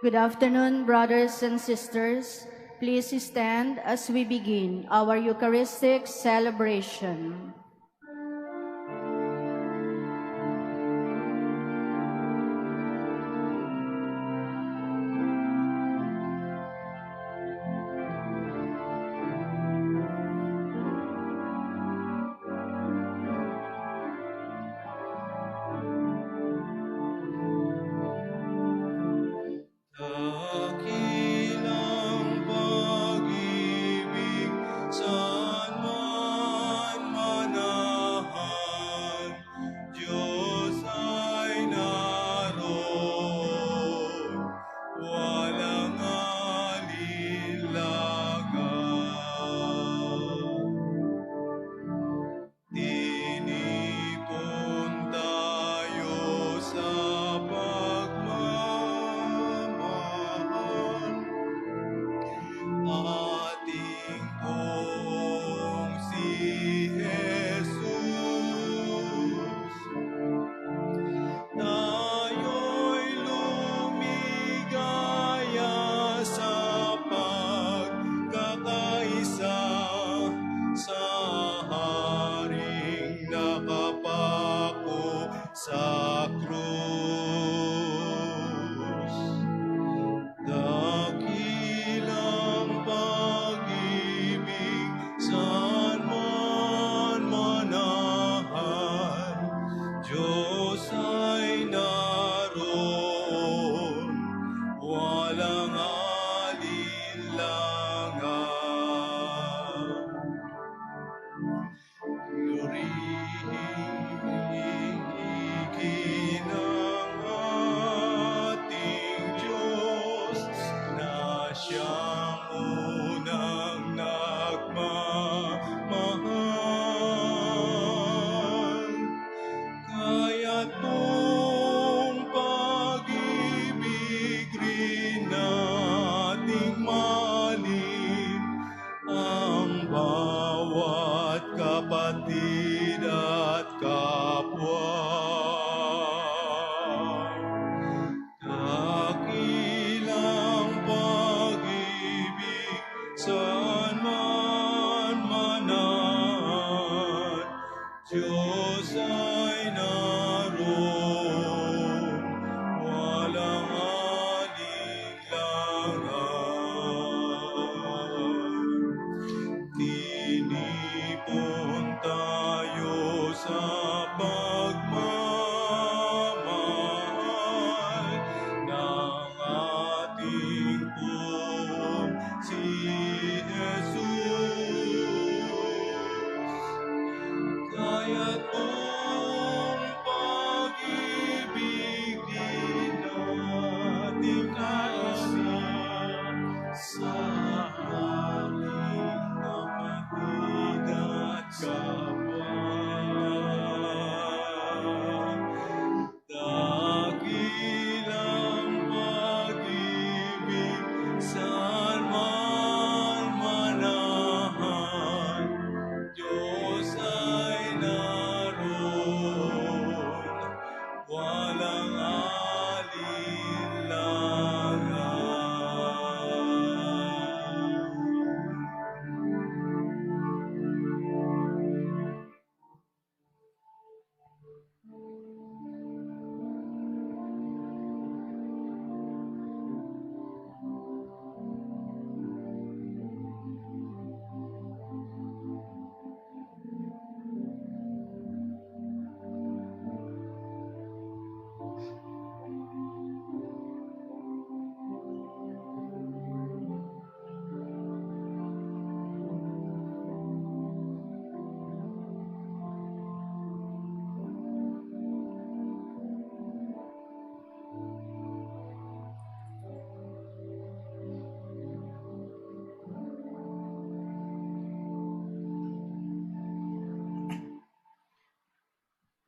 Good afternoon, brothers and sisters. Please stand as we begin our Eucharistic celebration.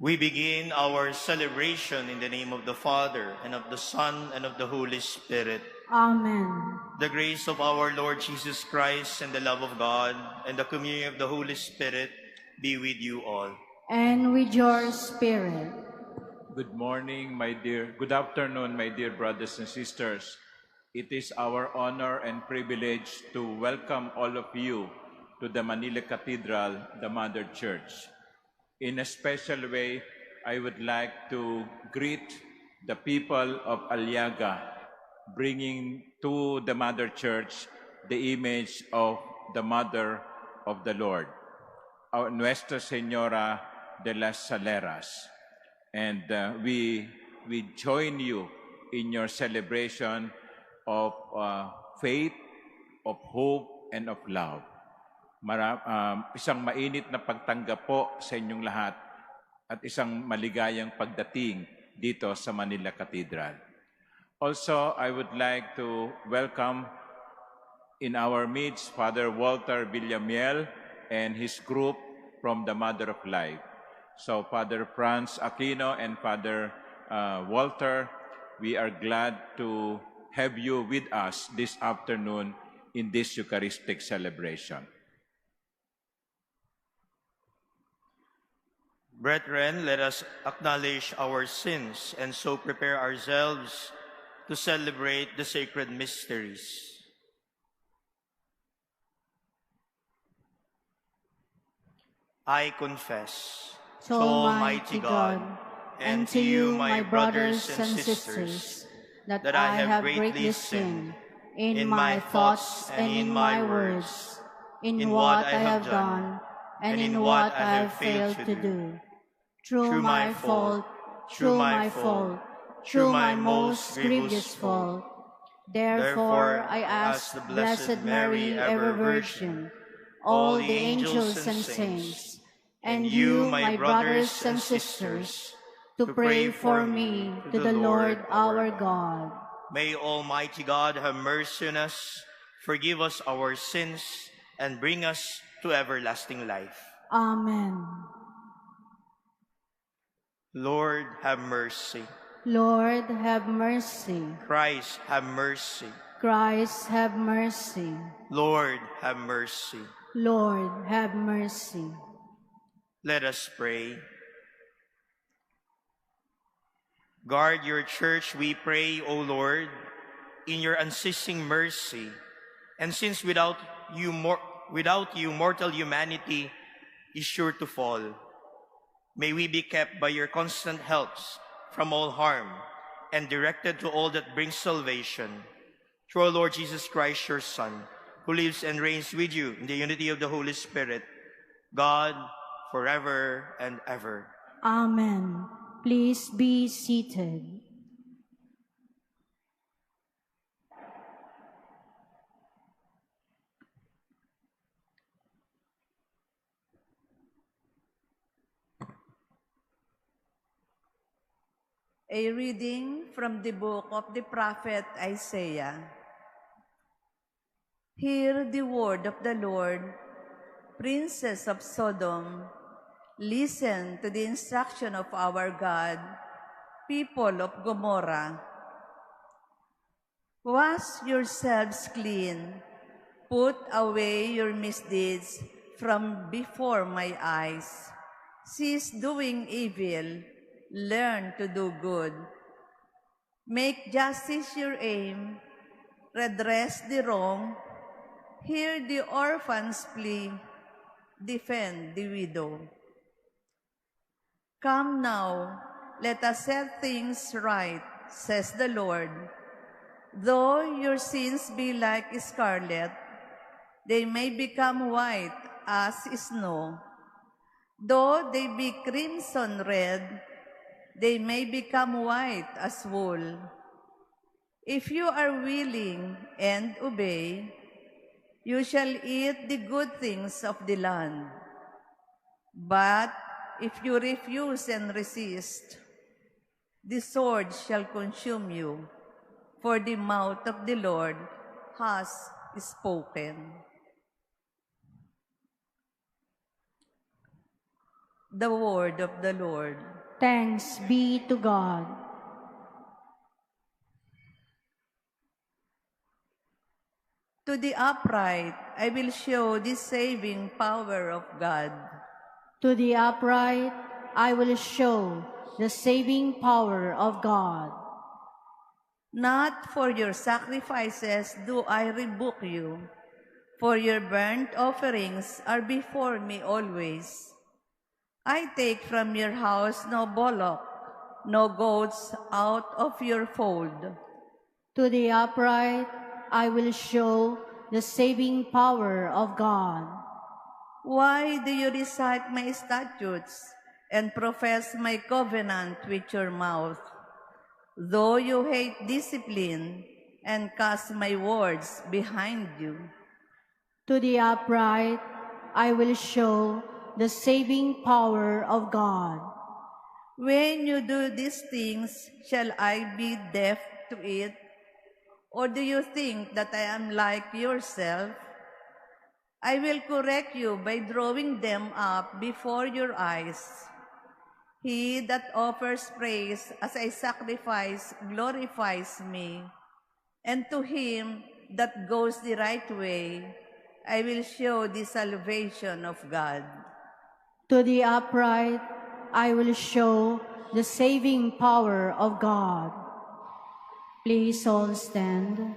We begin our celebration in the name of the Father, and of the Son, and of the Holy Spirit. Amen. The grace of our Lord Jesus Christ, and the love of God, and the communion of the Holy Spirit be with you all. And with your spirit. Good morning, good afternoon, my dear brothers and sisters. It is our honor and privilege to welcome all of you to the Manila Cathedral, the Mother Church. In a special way, I would like to greet the people of Aliaga, bringing to the Mother Church the image of the Mother of the Lord, our Nuestra Señora de las Saleras. And we join you in your celebration of faith, of hope, and of love. Isang mainit na pagtanggap po sa inyong lahat at isang maligayang pagdating dito sa Manila Cathedral. Also, I would like to welcome in our midst Father Walter Villamiel and his group from the Mother of Life. So Father Franz Aquino and Father Walter, we are glad to have you with us this afternoon in this Eucharistic celebration. Brethren, let us acknowledge our sins and so prepare ourselves to celebrate the sacred mysteries. I confess to Almighty God and to you, my brothers and sisters, that I have greatly sinned in my thoughts and in my words, in what I have done and in what I have failed to do. Through my fault, through my most grievous fault. Therefore, I ask the Blessed Mary, ever Virgin, all the angels and saints, and you, my brothers and sisters, to pray for me to the Lord our God. May Almighty God have mercy on us, forgive us our sins, and bring us to everlasting life. Amen. Lord, have mercy. Lord, have mercy. Christ, have mercy. Christ, have mercy. Lord, have mercy. Lord, have mercy. Let us pray. Guard your church, we pray, O Lord, in your unceasing mercy. And since without you, mortal humanity is sure to fall, may we be kept by your constant helps from all harm and directed to all that brings salvation. Through our Lord Jesus Christ, your Son, who lives and reigns with you in the unity of the Holy Spirit, God, forever and ever. Amen. Please be seated. A reading from the book of the prophet Isaiah. Hear the word of the Lord, princes of Sodom. Listen to the instruction of our God, people of Gomorrah. Wash yourselves clean, put away your misdeeds from before my eyes. Cease doing evil, learn to do good. Make justice your aim, redress the wrong, hear the orphan's plea, defend the widow. Come now, let us set things right, says the Lord. Though your sins be like scarlet, they may become white as snow. Though they be crimson red, they may become white as wool. If you are willing and obey, you shall eat the good things of the land. But if you refuse and resist, the sword shall consume you, for the mouth of the Lord has spoken. The word of the Lord. Thanks be to God. To the upright, I will show the saving power of God. To the upright, I will show the saving power of God. Not for your sacrifices do I rebuke you, for your burnt offerings are before me always. I take from your house no bullock, no goats out of your fold. To the upright I will show the saving power of God. Why do you recite my statutes and profess my covenant with your mouth? Though you hate discipline and cast my words behind you. To the upright I will show the saving power of God. When you do these things, shall I be deaf to it? Or do you think that I am like yourself? I will correct you by drawing them up before your eyes. He that offers praise as a sacrifice glorifies me, and to him that goes the right way, I will show the salvation of God. To the upright I will show the saving power of God. Please all stand.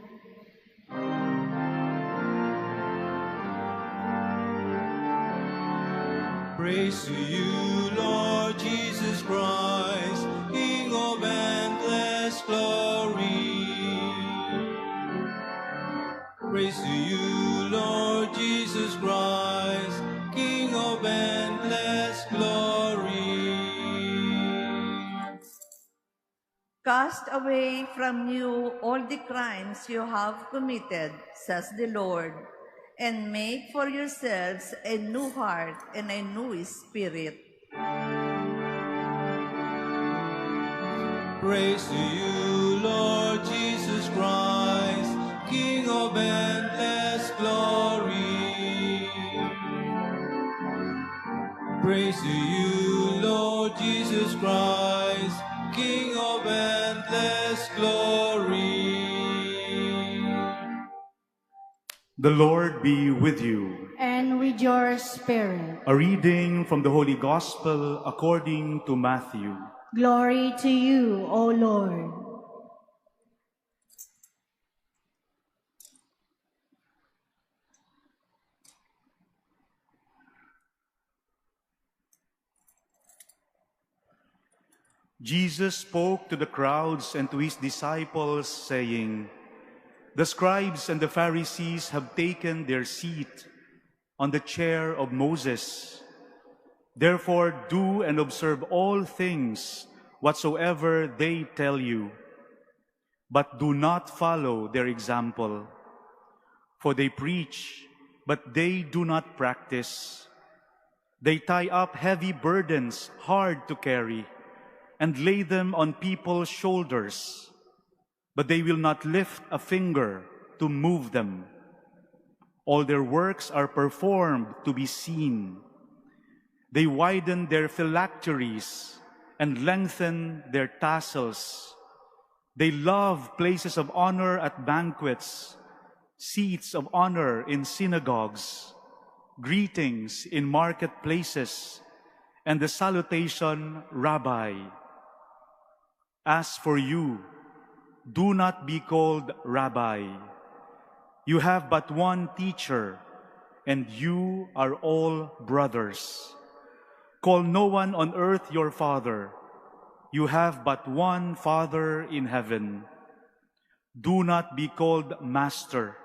Praise to you, Lord Jesus Christ, King of endless glory. Praise to you, Lord Jesus Christ, King of endless glory. Cast away from you all the crimes you have committed, says the Lord, and make for yourselves a new heart and a new spirit. Praise to you, Lord Jesus Christ, King of endless glory. Praise to you, Lord Jesus Christ, King of endless glory. The Lord be with you. And with your spirit. A reading from the Holy Gospel according to Matthew. Glory to you, O Lord. Jesus spoke to the crowds and to his disciples, saying, "The scribes and the Pharisees have taken their seat on the chair of Moses. Therefore do and observe all things whatsoever they tell you, but do not follow their example. For they preach, but they do not practice. They tie up heavy burdens hard to carry, and lay them on people's shoulders, but they will not lift a finger to move them. All their works are performed to be seen. They widen their phylacteries and lengthen their tassels. They love places of honor at banquets, seats of honor in synagogues, greetings in marketplaces, and the salutation, Rabbi. As for you, do not be called Rabbi. You have but one teacher, and you are all brothers. Call no one on earth your father. You have but one Father in heaven. Do not be called Master.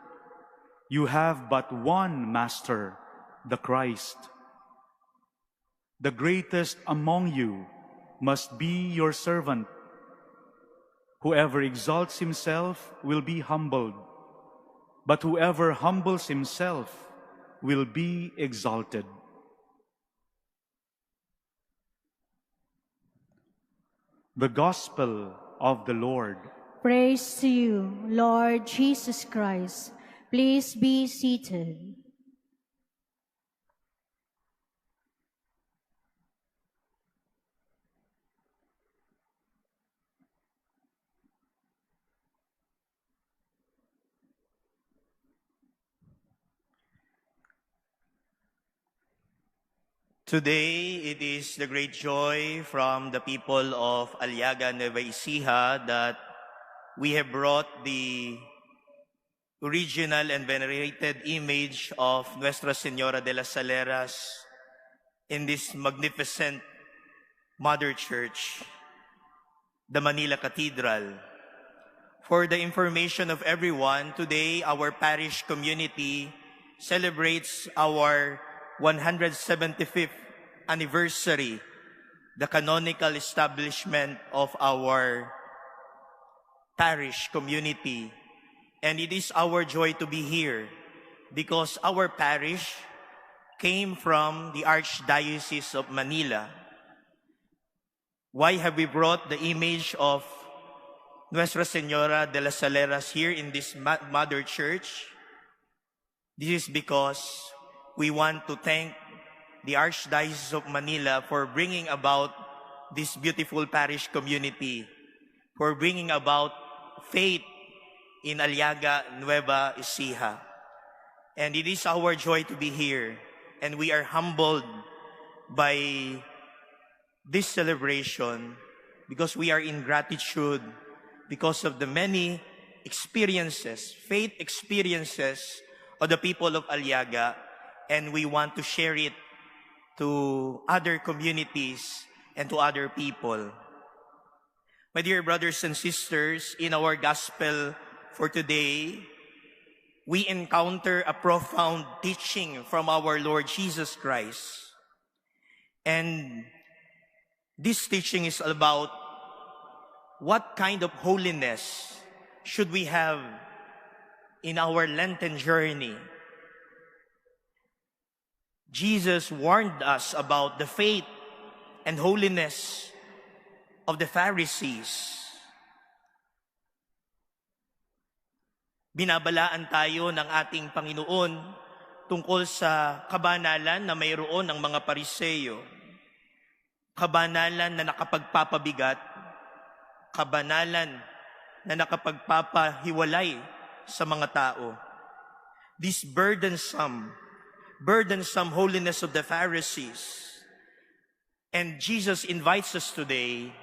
You have but one Master, the Christ. The greatest among you must be your servant. Whoever exalts himself will be humbled, but whoever humbles himself will be exalted." The Gospel of the Lord. Praise to you, Lord Jesus Christ. Please be seated. Today, it is the great joy from the people of Aliaga Nueva Ecija that we have brought the original and venerated image of Nuestra Señora de las Saleras in this magnificent Mother Church, the Manila Cathedral. For the information of everyone, today our parish community celebrates our 175th anniversary, the canonical establishment of our parish community. And it is our joy to be here because our parish came from the Archdiocese of Manila. Why have we brought the image of Nuestra Señora de las Saleras here in this Mother Church? This is because we want to thank the Archdiocese of Manila for bringing about this beautiful parish community, for bringing about faith in Aliaga, Nueva Ecija. And it is our joy to be here, and we are humbled by this celebration because we are in gratitude because of the many experiences, faith experiences of the people of Aliaga, and we want to share it to other communities and to other people. My dear brothers and sisters, in our gospel for today, we encounter a profound teaching from our Lord Jesus Christ. And this teaching is about what kind of holiness should we have in our Lenten journey. Jesus warned us about the faith and holiness of the Pharisees. Binabalaan tayo ng ating Panginoon tungkol sa kabanalan na mayroon ng mga Pariseyo. Kabanalan na nakapagpapabigat, kabanalan na nakapagpapahiwalay sa mga tao. This burdensome holiness of the Pharisees. And Jesus invites us today,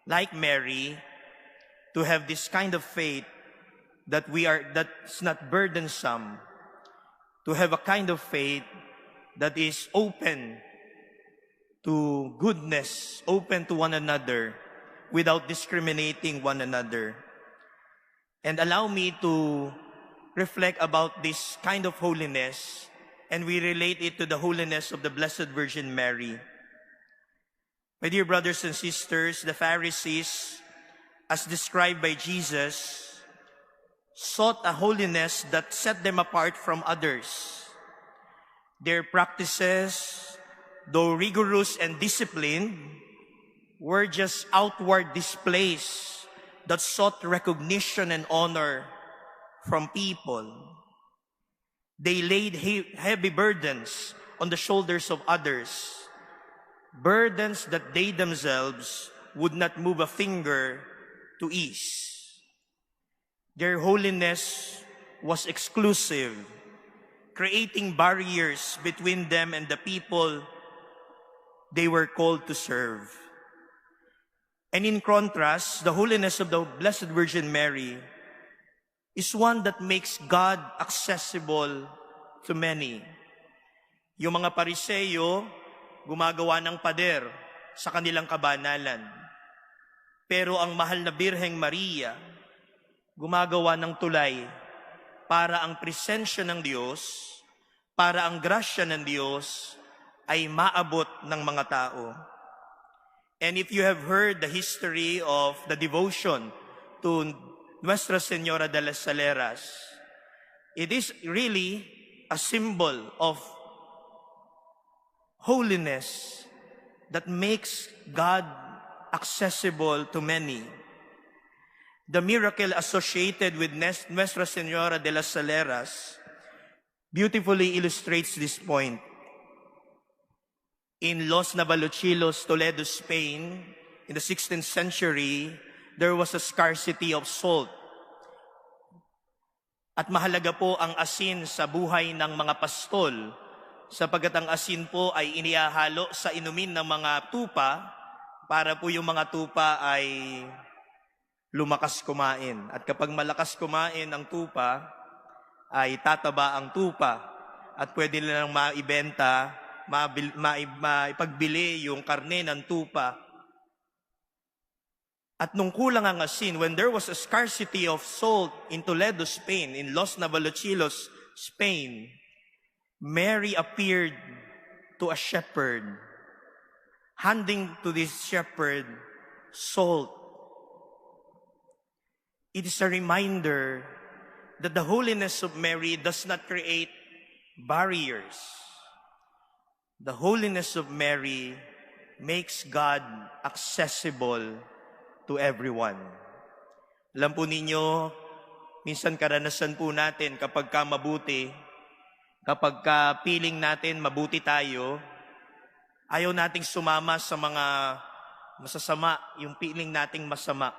like Mary, to have this kind of faith that's not burdensome, to have a kind of faith that is open to goodness, open to one another, without discriminating one another. And allow me to reflect about this kind of holiness, and we relate it to the holiness of the Blessed Virgin Mary. My dear brothers and sisters, the Pharisees, as described by Jesus, sought a holiness that set them apart from others. Their practices, though rigorous and disciplined, were just outward displays that sought recognition and honor from people. They laid heavy burdens on the shoulders of others, burdens that they themselves would not move a finger to ease. Their holiness was exclusive, creating barriers between them and the people they were called to serve. And in contrast, the holiness of the Blessed Virgin Mary is one that makes God accessible to many. Yung mga Pariseyo, gumagawa ng pader sa kanilang kabanalan. Pero ang mahal na Birheng Maria, gumagawa ng tulay para ang presensya ng Diyos, para ang grasya ng Diyos ay maabot ng mga tao. And if you have heard the history of the devotion to Nuestra Señora de las Saleras, it is really a symbol of holiness that makes God accessible to many. The miracle associated with Nuestra Señora de las Saleras beautifully illustrates this point. In Los Navalochilos, Toledo, Spain, in the 16th century, there was a scarcity of salt. At mahalaga po ang asin sa buhay ng mga pastol, sapagkat ang asin po ay inihahalo sa inumin ng mga tupa para po yung mga tupa ay lumakas kumain. At kapag malakas kumain ang tupa, ay tataba ang tupa. At pwede nilang maibenta, maipagbili yung karne ng tupa. At nung kulang ang asin, when there was a scarcity of salt in Toledo, Spain, in Los Navalochilos, Spain, Mary appeared to a shepherd, handing to this shepherd salt. It is a reminder that the holiness of Mary does not create barriers. The holiness of Mary makes God accessible to everyone. Alam po ninyo, minsan karanasan po natin kapag ka mabuti, kapag ka feeling natin mabuti tayo, ayaw nating sumama sa mga masasama, yung feeling nating masama.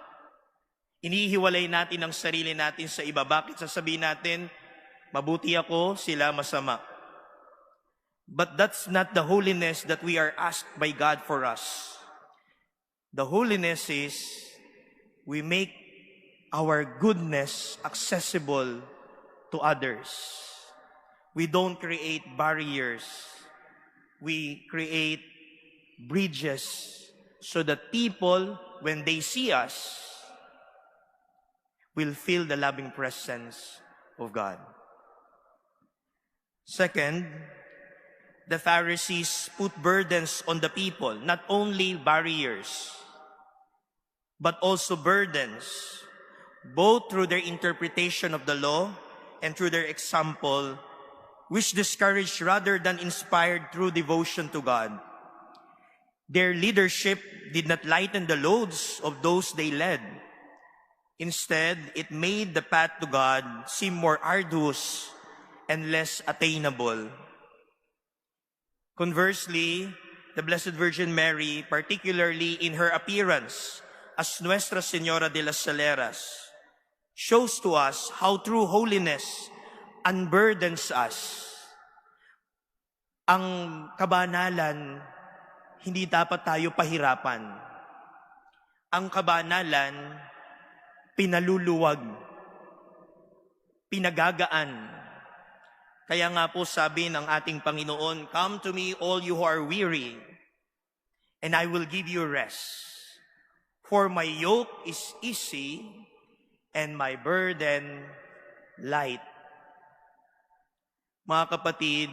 Inihiwalay natin ang sarili natin sa iba. Bakit sasabihin natin, mabuti ako, sila masama? But that's not the holiness that we are asked by God for us. The holiness is we make our goodness accessible to others. We don't create barriers. We create bridges so that people, when they see us, will feel the loving presence of God. Second, the Pharisees put burdens on the people, not only barriers, but also burdens, both through their interpretation of the law and through their example, which discouraged rather than inspired true devotion to God. Their leadership did not lighten the loads of those they led. Instead, it made the path to God seem more arduous and less attainable. Conversely, the Blessed Virgin Mary, particularly in her appearance as Nuestra Señora de las Saleras, shows to us how true holiness unburdens us. Ang kabanalan, hindi dapat tayo pahirapan. Ang kabanalan, pinaluluwag, pinagagaan. Kaya nga po sabi ng ating Panginoon, "Come to me all you who are weary, and I will give you rest. For my yoke is easy, and my burden light." Mga kapatid,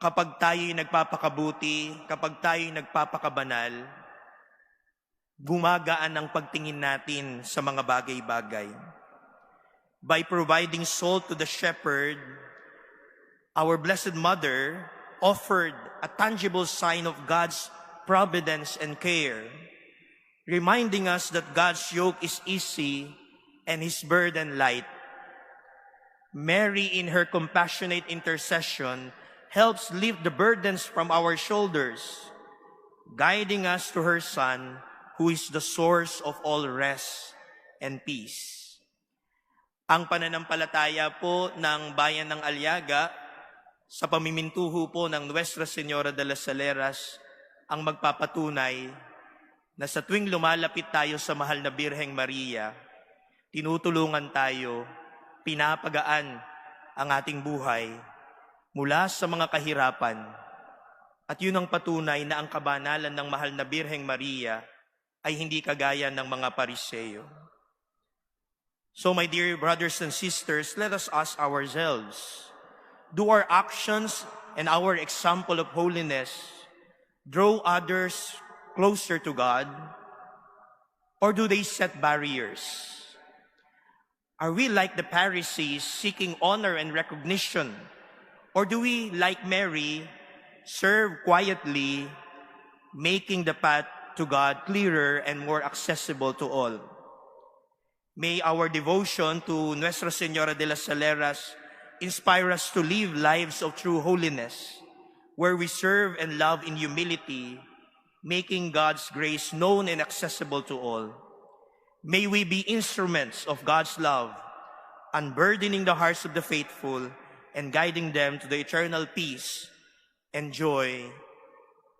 kapag tayo'y nagpapakabuti, kapag tayo'y nagpapakabanal, gumagaan ang pagtingin natin sa mga bagay-bagay. By providing salt to the shepherd, our Blessed Mother offered a tangible sign of God's providence and care, reminding us that God's yoke is easy and His burden light. Mary, in her compassionate intercession, helps lift the burdens from our shoulders, guiding us to her Son, who is the source of all rest and peace. Ang pananampalataya po ng bayan ng Aliaga sa pamimintuho po ng Nuestra Señora de las Saleras ang magpapatunay na sa tuwing lumalapit tayo sa mahal na Birheng Maria, tinutulungan tayo, pinapagaan ang ating buhay mula sa mga kahirapan. At yun ang patunay na ang kabanalan ng mahal na Birheng Maria ay hindi kagaya ng mga Pariseo. So my dear brothers and sisters, let us ask ourselves, do our actions and our example of holiness draw others closer to God, or do they set barriers? Are we like the Pharisees seeking honor and recognition, or do we, like Mary, serve quietly, making the path to God clearer and more accessible to all? May our devotion to Nuestra Señora de las Saleras inspire us to live lives of true holiness, where we serve and love in humility, making God's grace known and accessible to all. May we be instruments of God's love, unburdening the hearts of the faithful and guiding them to the eternal peace and joy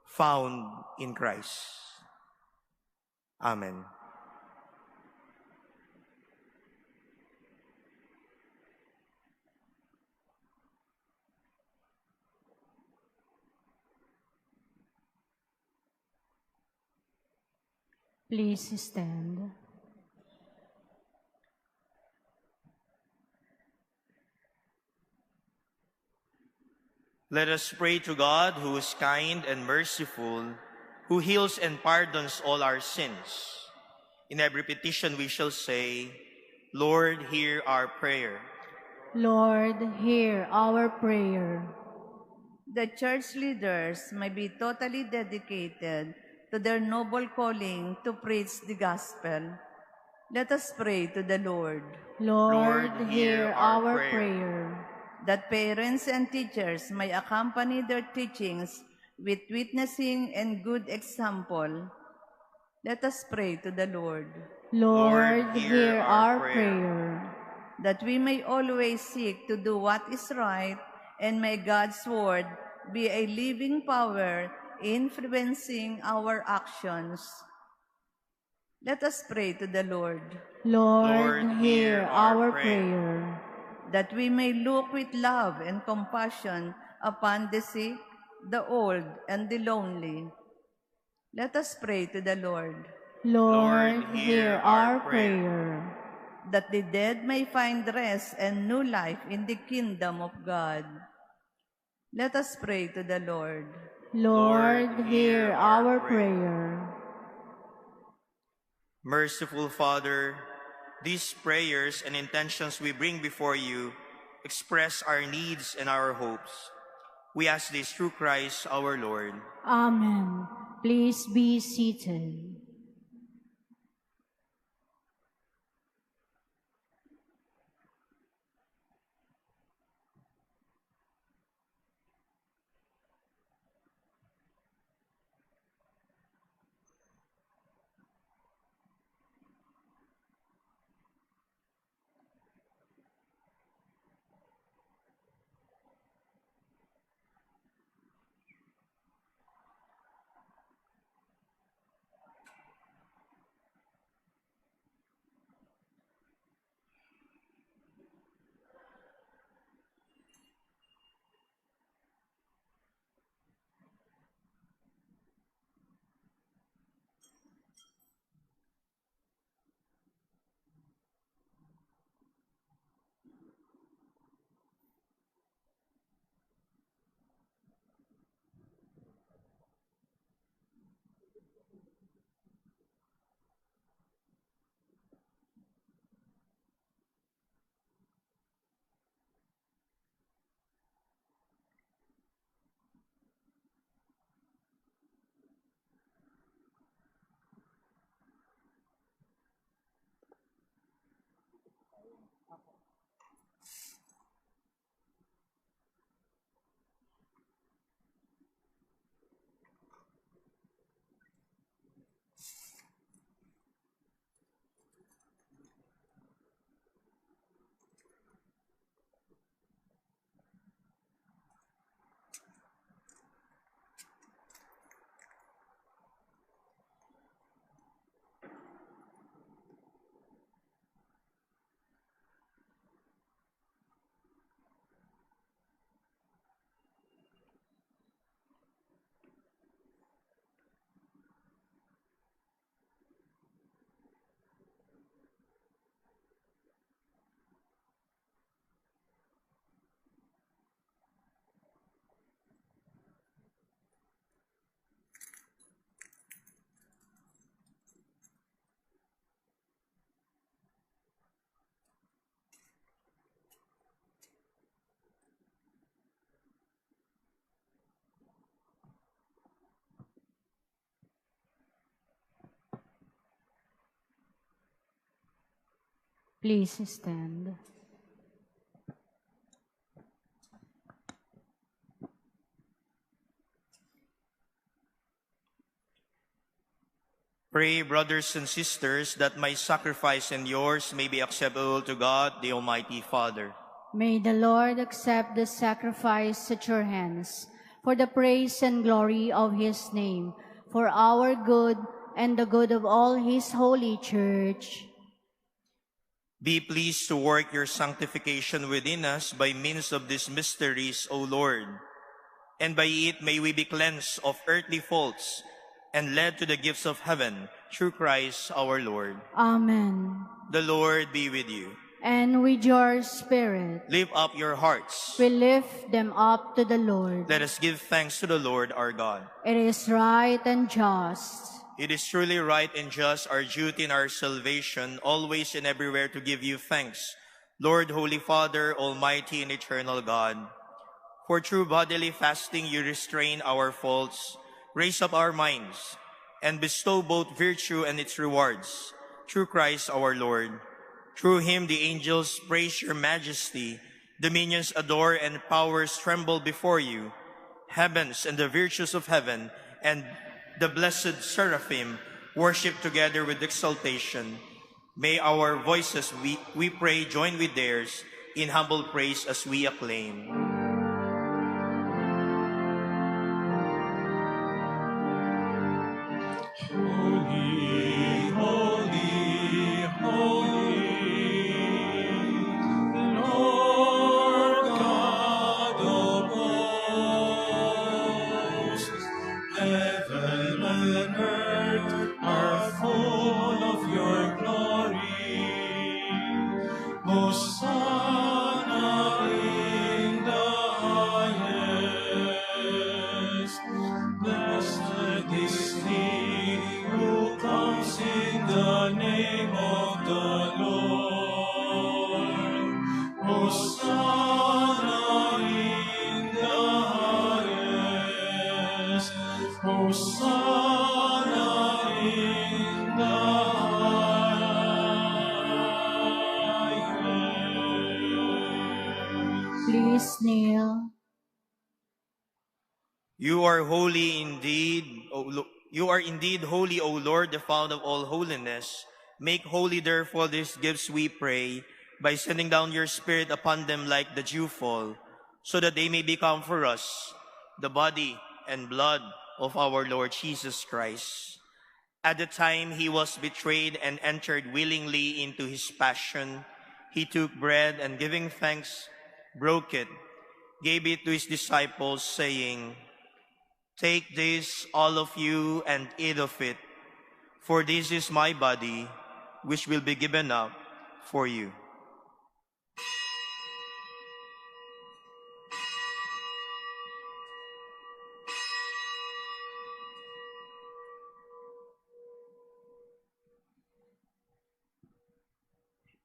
found in Christ. Amen. Please stand. Let us pray to God, who is kind and merciful, who heals and pardons all our sins. In every petition we shall say, Lord, hear our prayer. Lord, hear our prayer. The church leaders may be totally dedicated to their noble calling to preach the gospel. Let us pray to the Lord. Lord, hear our prayer. That parents and teachers may accompany their teachings with witnessing and good example. Let us pray to the Lord. Lord, hear our prayer. That we may always seek to do what is right, and may God's word be a living power influencing our actions. Let us pray to the Lord. Lord, hear our prayer. That we may look with love and compassion upon the sick, the old, and the lonely. Let us pray to the Lord. Lord, hear our prayer. That the dead may find rest and new life in the kingdom of God. Let us pray to the Lord. Lord, hear our prayer. Merciful Father, these prayers and intentions we bring before you express our needs and our hopes. We ask this through Christ our Lord. Amen. Please be seated. Please stand. Pray, brothers and sisters, that my sacrifice and yours may be acceptable to God, the Almighty Father. May the Lord accept the sacrifice at your hands, for the praise and glory of his name, for our good and the good of all his holy church. Be pleased to work your sanctification within us by means of these mysteries, O Lord. And by it may we be cleansed of earthly faults, and led to the gifts of heaven through Christ our Lord. Amen. The Lord be with you. And with your spirit, Lift up your hearts. we lift them up to the Lord. Let us give thanks to the Lord our God. It is right and just. It is truly right and just, our duty and our salvation, always and everywhere to give you thanks, Lord, Holy Father, Almighty and Eternal God. For through bodily fasting you restrain our faults, raise up our minds, and bestow both virtue and its rewards, through Christ our Lord. Through him the angels praise your majesty, dominions adore, and powers tremble before you. Heavens and the virtues of heaven and the blessed seraphim worship together with exultation. May our voices, we pray, join with theirs in humble praise as we acclaim. Please kneel. You are holy indeed, you are indeed holy, O Lord, the fount of all holiness. Make holy, therefore, these gifts, we pray, by sending down your Spirit upon them like the dewfall, so that they may become for us the body and blood of our Lord Jesus Christ. At the time he was betrayed and entered willingly into his passion, he took bread and giving thanks, broke it, gave it to his disciples, saying, "Take this, all of you, and eat of it, for this is my body, which will be given up for you."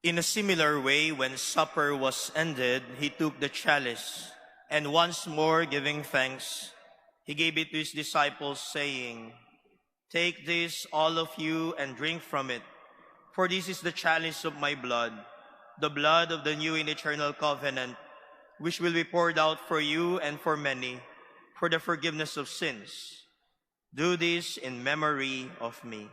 In a similar way, when supper was ended, he took the chalice, and once more giving thanks, he gave it to his disciples, saying, "Take this, all of you, and drink from it, for this is the chalice of my blood, the blood of the new and eternal covenant, which will be poured out for you and for many, for the forgiveness of sins. Do this in memory of me."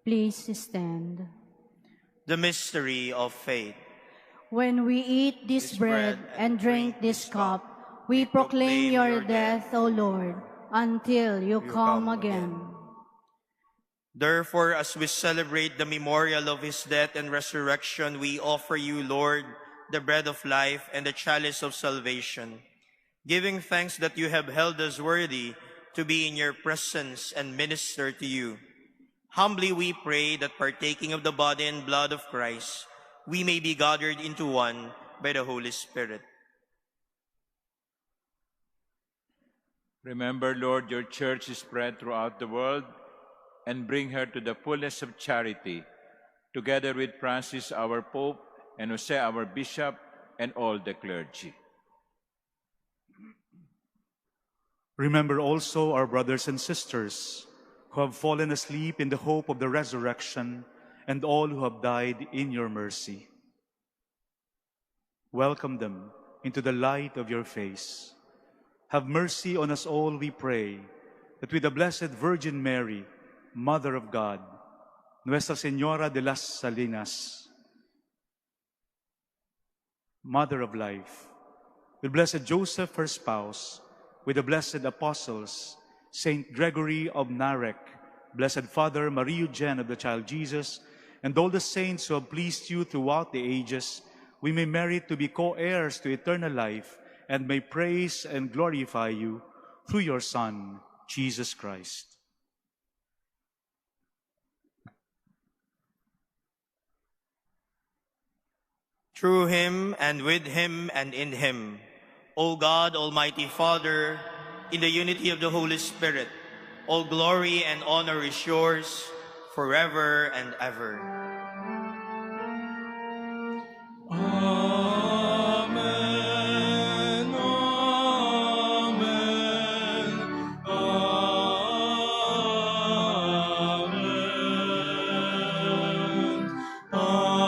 Please stand. The mystery of faith. When we eat this bread and drink this cup, we proclaim your death, O Lord, until you come again. Therefore, as we celebrate the memorial of his death and resurrection, we offer you, Lord, the bread of life and the chalice of salvation, giving thanks that you have held us worthy to be in your presence and minister to you. Humbly we pray that partaking of the body and blood of Christ, we may be gathered into one by the Holy Spirit. Remember, Lord, your church is spread throughout the world, and bring her to the fullness of charity, together with Francis, our Pope, and Jose, our Bishop, and all the clergy. Remember also our brothers and sisters who have fallen asleep in the hope of the resurrection, and all who have died in your mercy. Welcome them into the light of your face. Have mercy on us all, we pray, that with the Blessed Virgin Mary, Mother of God, Nuestra Señora de las Salinas, Mother of Life, with Blessed Joseph, her spouse, with the blessed apostles, Saint Gregory of Narek, Blessed Father, Marie Eugene of the Child Jesus, and all the saints who have pleased you throughout the ages, we may merit to be co-heirs to eternal life and may praise and glorify you through your Son, Jesus Christ. Through him, and with him, and in him, O God, Almighty Father, in the unity of the Holy Spirit, all glory and honor is yours forever and ever. Amen, amen, amen, amen, amen,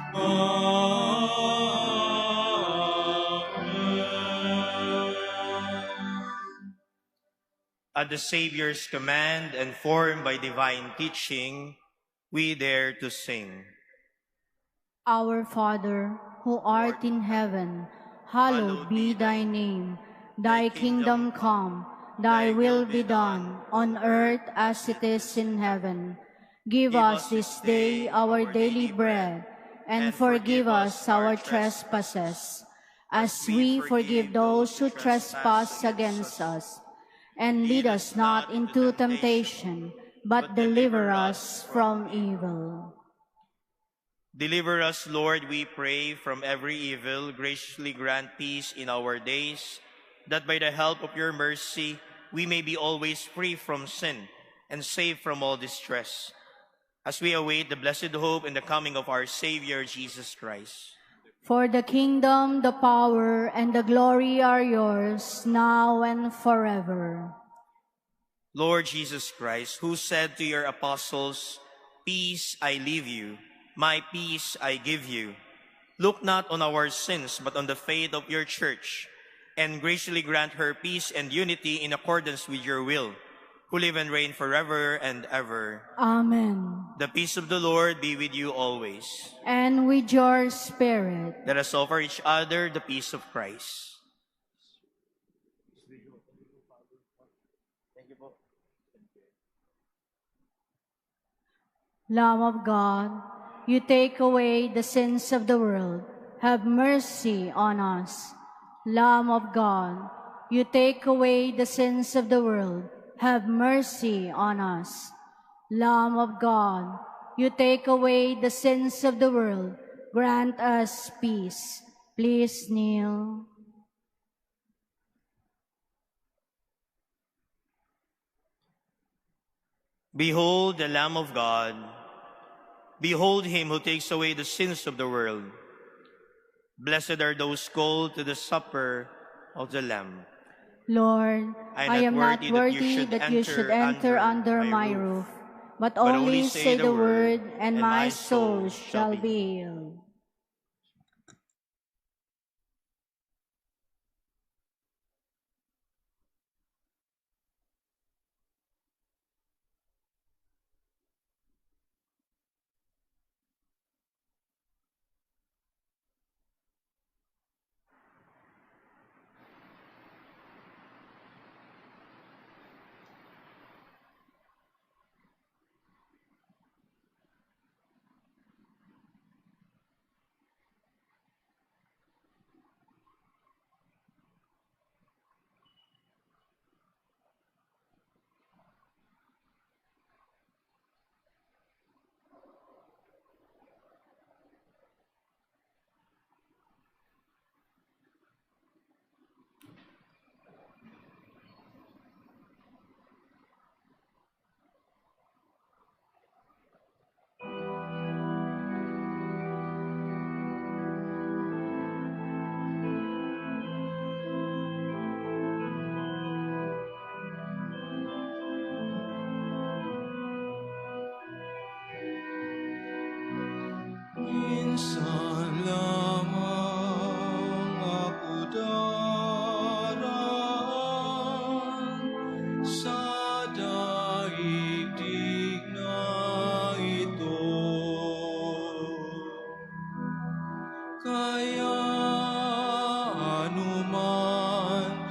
amen. At the Savior's command and formed by divine teaching, we dare to sing. Our Father, who art in heaven, hallowed be thy name. Thy kingdom come, thy will be done, on earth as it is in heaven. Give us this day our daily bread, and forgive us our trespasses, as we forgive those who trespass against us. And lead us not into temptation, but deliver us from evil. Deliver us, Lord, we pray, from every evil. Graciously grant peace in our days, that by the help of your mercy we may be always free from sin and safe from all distress, as we await the blessed hope and the coming of our Savior, Jesus Christ. For the kingdom, the power, and the glory are yours, now and forever. Lord Jesus Christ, who said to your apostles, "Peace I leave you, my peace I give you," look not on our sins, but on the faith of your church, and graciously grant her peace and unity in accordance with your will, who live and reign forever and ever. Amen. The peace of the Lord be with you always. And with your spirit. Let us offer each other the peace of Christ. Lamb of God, you take away the sins of the world. Have mercy on us. Lamb of God, you take away the sins of the world. Have mercy on us. Lamb of God, you take away the sins of the world. Grant us peace. Please kneel. Behold the Lamb of God. Behold him who takes away the sins of the world. Blessed are those called to the supper of the Lamb. Lord, I am not worthy that you should enter under my roof, but only say the word, and my soul shall be healed. Minsan lamang ako daraan sa daigdig na ito. Kaya anuman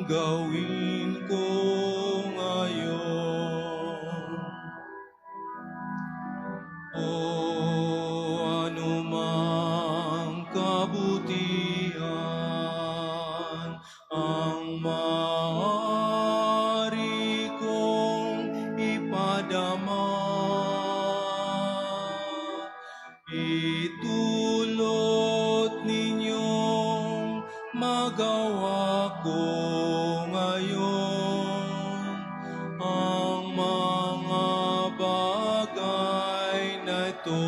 gawin ko ngayon? O anumang kabutihan ang maaari kong ipadama, itulot ninyong magawa ko ngayon ang mga bagay na ito.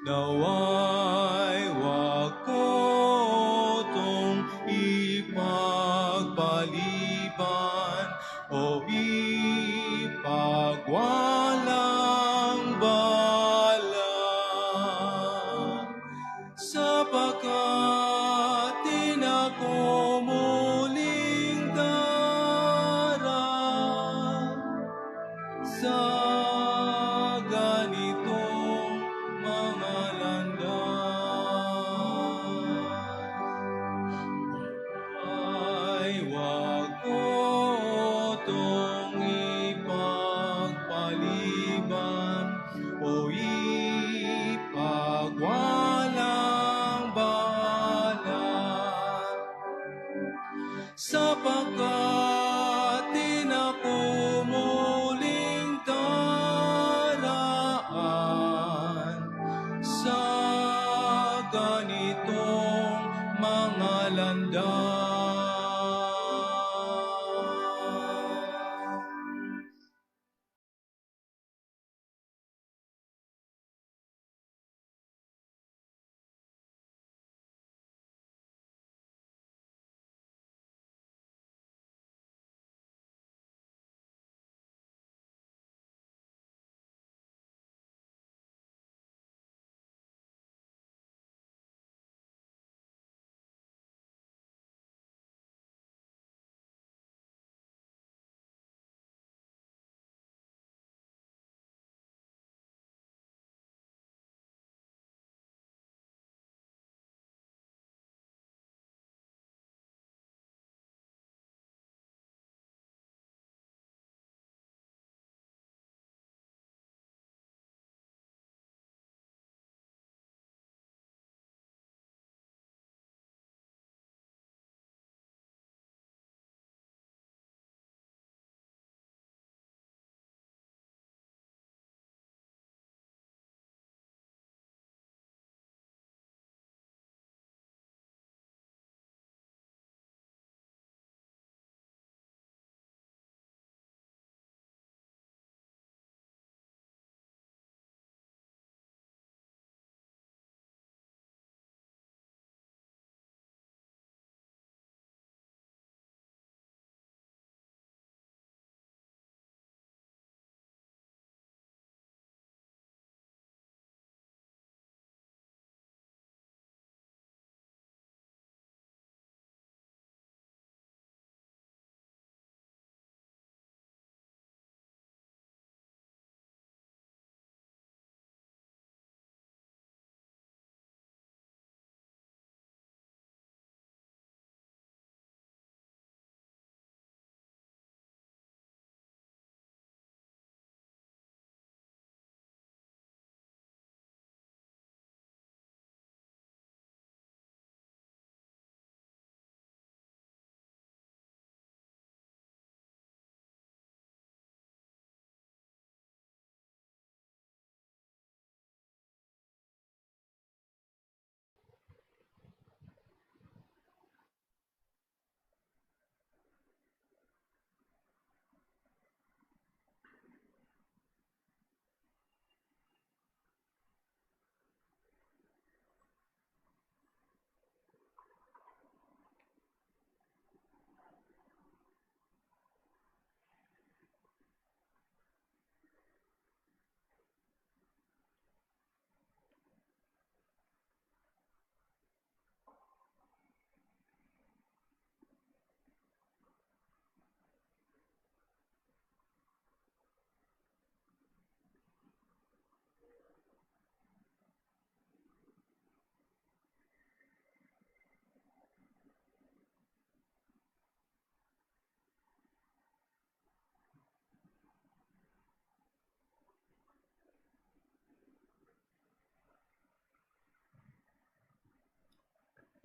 Naway wag ko tong ipagpaliban o ipagwalang balang, sapagkat di na ko muling darang sa ganitong mga landas. Ay wag ko tong ipagpaliban o ipagwalang balang, sapagkat di na ko muling daraan sa ganitong mga landas.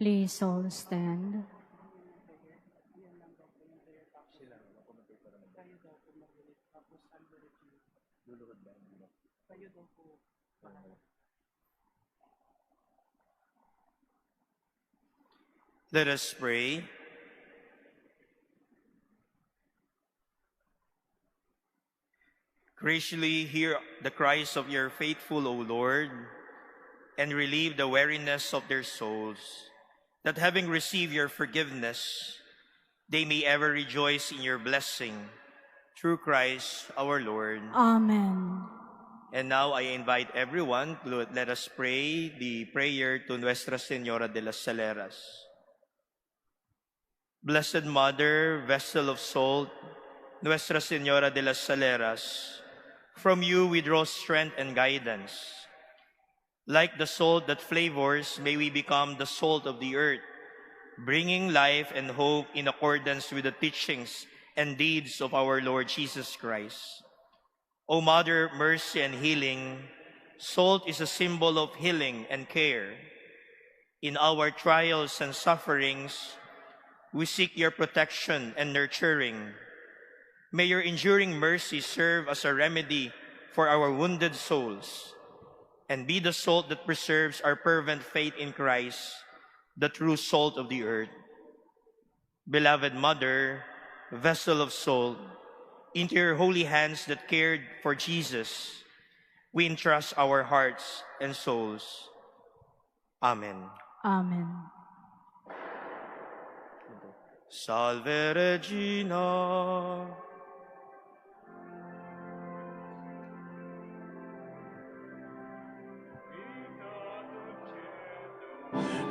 Please all stand. Let us pray. Graciously hear the cries of your faithful, O Lord, and relieve the weariness of their souls, that having received your forgiveness, they may ever rejoice in your blessing. Through Christ our Lord. Amen. And now I invite everyone to let us pray the prayer to Nuestra Señora de las Saleras. Blessed Mother, vessel of salt, Nuestra Señora de las Saleras, from you we draw strength and guidance. Like the salt that flavors, may we become the salt of the earth, bringing life and hope in accordance with the teachings and deeds of our Lord Jesus Christ. O Mother, mercy and healing, salt is a symbol of healing and care. In our trials and sufferings, we seek your protection and nurturing. May your enduring mercy serve as a remedy for our wounded souls, and be the salt that preserves our fervent faith in Christ, the true salt of the earth. Beloved Mother, vessel of salt, into your holy hands that cared for Jesus, we entrust our hearts and souls. Amen. Amen. Salve Regina.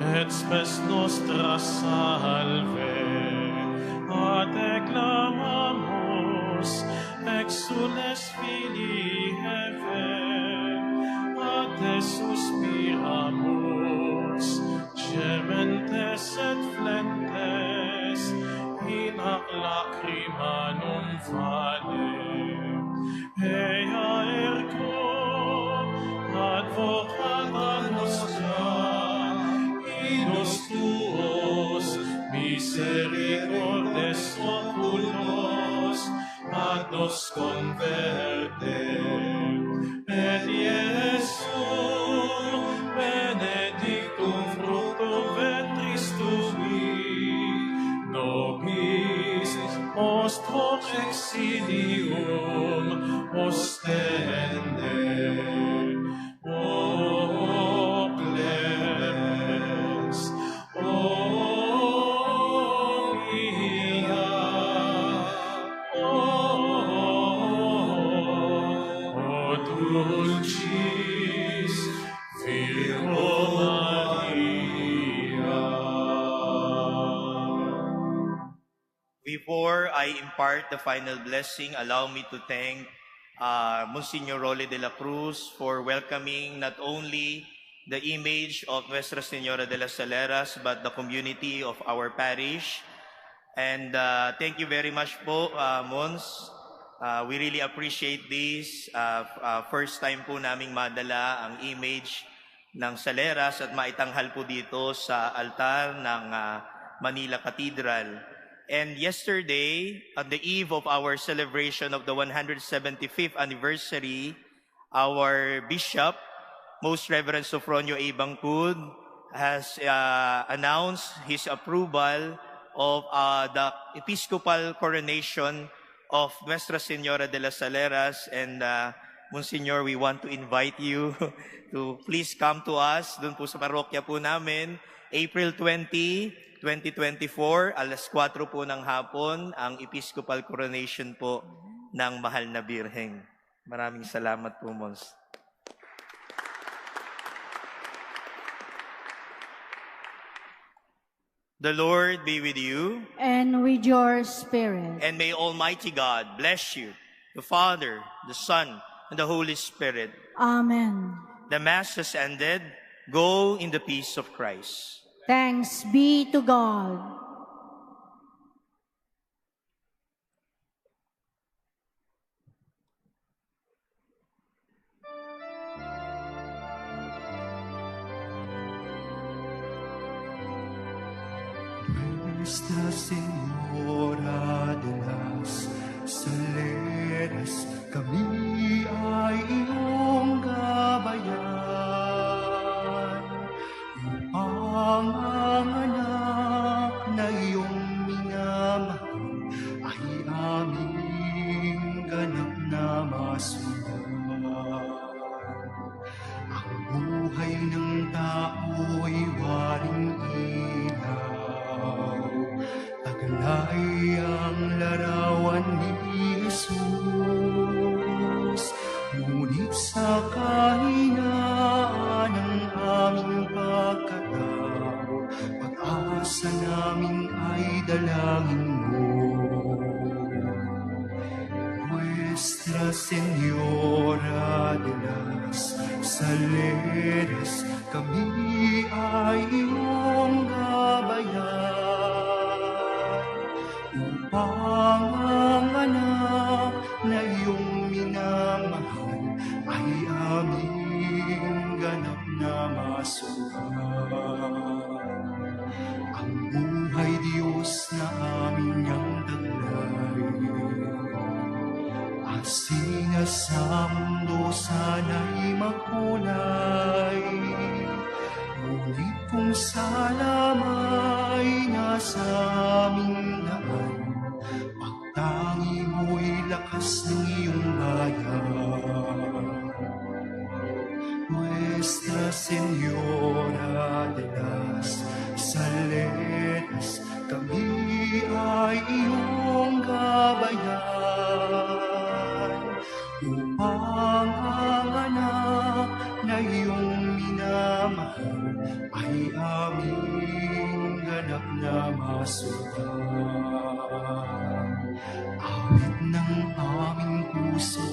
Et spes nostra salve, ad acclamamus, exules Filii Heaven, ad te suspiramus, gementes et flentes, in ac lacrimanum vale. Ea ergo, advocata nostra, inos tuos, misericordes oculos, ad nos converte. Et Iesu, benedictum fructum ventris tui, nobis ostro exilium ostende. O clemens, o mia, o dulcis Virgo Maria. Before I impart the final blessing, allow me to thank Monsignor Rolly de la Cruz for welcoming not only the image of Nuestra Señora de las Saleras, but the community of our parish. And thank you very much po, Mons. We really appreciate this. First time po naming madala ang image ng Saleras at maitanghal po dito sa altar ng Manila Cathedral. And yesterday, on the eve of our celebration of the 175th anniversary, our Bishop, Most Reverend Sofronio A. Bangkud, has announced his approval of the Episcopal coronation of Nuestra Señora de las Saleras. And Monsignor, we want to invite you to please come to us dun po sa parokya po namin, April 20, 2024, alas 4 po ng hapon, ang Episcopal coronation po ng Mahal na Birheng. Maraming salamat po, Mons. The Lord be with you. And with your spirit. And may Almighty God bless you, the Father, the Son, and the Holy Spirit. Amen. The Mass has ended. Go in the peace of Christ. Thanks be to God. Nuestra Señora de las Saleras, kami ay iyong gabayan, upang ang anak na iyong minamahal ay aming ganap na masundan. Ang buhay ng tao'y waring ilaw, taglay ang larawan ni Jesus. Ngunit sa kahinaan ng aming pagkatao, pag-asa namin ay dalangin mo. Nuestra Señora de las Saleras, kami ay iyong gabayan, upang ang anak na iyong minamahal ay aming ganap na masundan. Ang buhay Diyos na aming niyang taglay, asina sa mundo sana'y makulay, ngunit kung sa lamay nasa aming daan, pagtangi mo'y lakas ng iyong bayan. Nuestra Señora de las Saleras, kami ay iyong gabayan, upang ang anak na iyong minamahal ay aming ganap na masundan. Awit ng aming puso